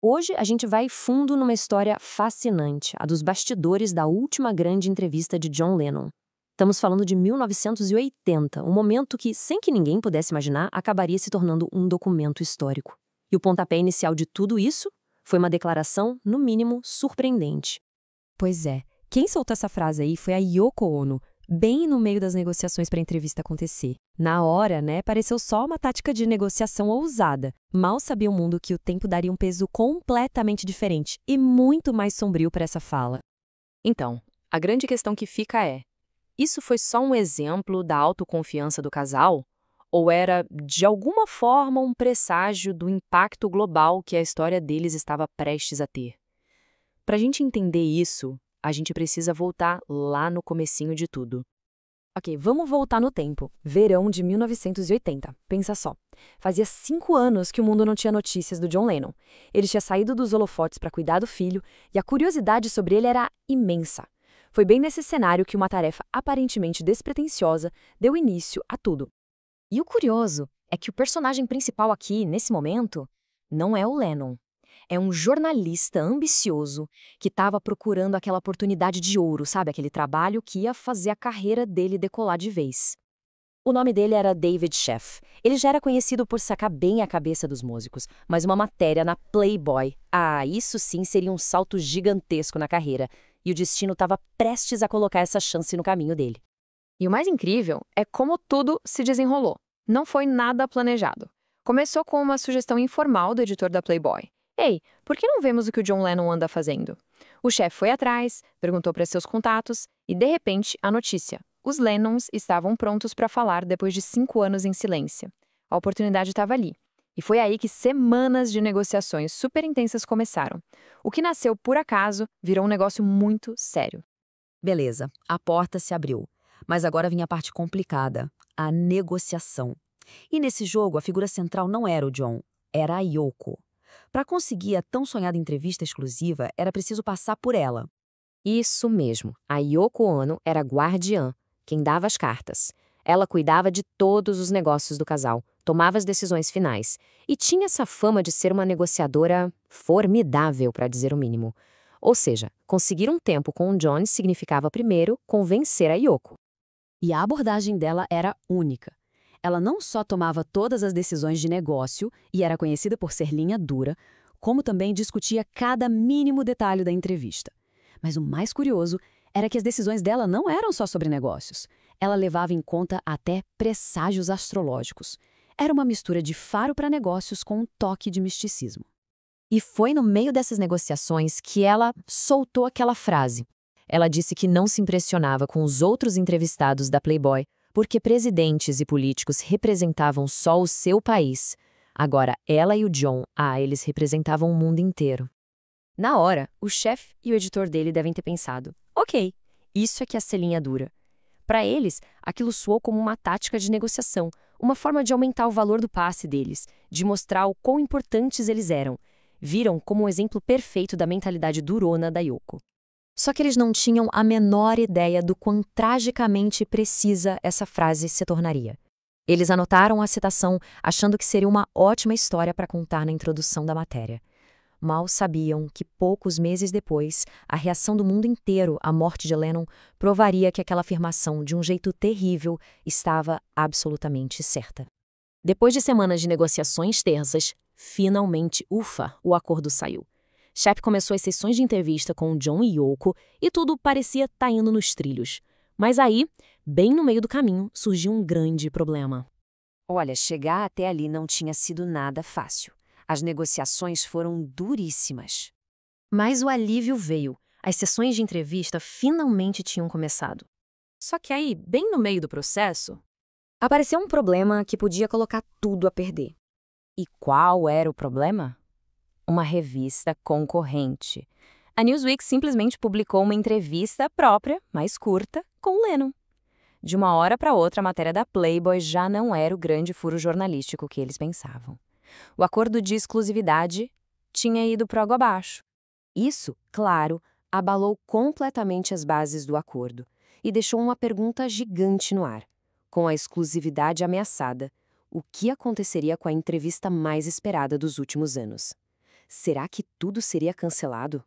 Hoje a gente vai fundo numa história fascinante, a dos bastidores da última grande entrevista de John Lennon. Estamos falando de 1980, um momento que, sem que ninguém pudesse imaginar, acabaria se tornando um documento histórico. E o pontapé inicial de tudo isso foi uma declaração, no mínimo, surpreendente. Pois é, quem soltou essa frase aí foi a Yoko Ono, bem no meio das negociações para a entrevista acontecer. Na hora, pareceu só uma tática de negociação ousada. Mal sabia o mundo que o tempo daria um peso completamente diferente e muito mais sombrio para essa fala. Então, a grande questão que fica é: isso foi só um exemplo da autoconfiança do casal? Ou era, de alguma forma, um presságio do impacto global que a história deles estava prestes a ter? Para a gente entender isso, a gente precisa voltar lá no comecinho de tudo. Ok, vamos voltar no tempo. Verão de 1980. Pensa só. Fazia 5 anos que o mundo não tinha notícias do John Lennon. Ele tinha saído dos holofotes para cuidar do filho e a curiosidade sobre ele era imensa. Foi bem nesse cenário que uma tarefa aparentemente despretensiosa deu início a tudo. E o curioso é que o personagem principal aqui, nesse momento, não é o Lennon. É um jornalista ambicioso que estava procurando aquela oportunidade de ouro, sabe? Aquele trabalho que ia fazer a carreira dele decolar de vez. O nome dele era David Sheff. Ele já era conhecido por sacar bem a cabeça dos músicos, mas uma matéria na Playboy, isso sim seria um salto gigantesco na carreira, e o destino estava prestes a colocar essa chance no caminho dele. E o mais incrível é como tudo se desenrolou. Não foi nada planejado. Começou com uma sugestão informal do editor da Playboy. Ei, por que não vemos o que o John Lennon anda fazendo? O chefe foi atrás, perguntou para seus contatos e, de repente, a notícia. Os Lennons estavam prontos para falar depois de 5 anos em silêncio. A oportunidade estava ali. E foi aí que semanas de negociações super intensas começaram. O que nasceu por acaso virou um negócio muito sério. Beleza, a porta se abriu. Mas agora vinha a parte complicada, a negociação. E nesse jogo, a figura central não era o John, era a Yoko. Para conseguir a tão sonhada entrevista exclusiva, era preciso passar por ela. Isso mesmo, a Yoko Ono era guardiã, quem dava as cartas. Ela cuidava de todos os negócios do casal, tomava as decisões finais e tinha essa fama de ser uma negociadora formidável, para dizer o mínimo. Ou seja, conseguir um tempo com o John significava primeiro convencer a Yoko. E a abordagem dela era única. Ela não só tomava todas as decisões de negócio e era conhecida por ser linha dura, como também discutia cada mínimo detalhe da entrevista. Mas o mais curioso era que as decisões dela não eram só sobre negócios. Ela levava em conta até presságios astrológicos. Era uma mistura de faro para negócios com um toque de misticismo. E foi no meio dessas negociações que ela soltou aquela frase. Ela disse que não se impressionava com os outros entrevistados da Playboy, porque presidentes e políticos representavam só o seu país. Agora, ela e o John, eles representavam o mundo inteiro. Na hora, o chefe e o editor dele devem ter pensado: ok, isso é que é a selinha dura. Para eles, aquilo soou como uma tática de negociação, uma forma de aumentar o valor do passe deles, de mostrar o quão importantes eles eram. Viram como um exemplo perfeito da mentalidade durona da Yoko. Só que eles não tinham a menor ideia do quão tragicamente precisa essa frase se tornaria. Eles anotaram a citação achando que seria uma ótima história para contar na introdução da matéria. Mal sabiam que poucos meses depois, a reação do mundo inteiro à morte de Lennon provaria que aquela afirmação, de um jeito terrível, estava absolutamente certa. Depois de semanas de negociações tensas, finalmente, o acordo saiu. Shepp começou as sessões de entrevista com John e Yoko e tudo parecia estar indo nos trilhos. Mas aí, bem no meio do caminho, surgiu um grande problema. Olha, chegar até ali não tinha sido nada fácil. As negociações foram duríssimas. Mas o alívio veio. As sessões de entrevista finalmente tinham começado. Só que aí, bem no meio do processo, apareceu um problema que podia colocar tudo a perder. E qual era o problema? Uma revista concorrente. A Newsweek simplesmente publicou uma entrevista própria, mais curta, com Lennon. De uma hora para outra, a matéria da Playboy já não era o grande furo jornalístico que eles pensavam. O acordo de exclusividade tinha ido por água abaixo. Isso, claro, abalou completamente as bases do acordo e deixou uma pergunta gigante no ar. Com a exclusividade ameaçada, o que aconteceria com a entrevista mais esperada dos últimos anos? Será que tudo seria cancelado?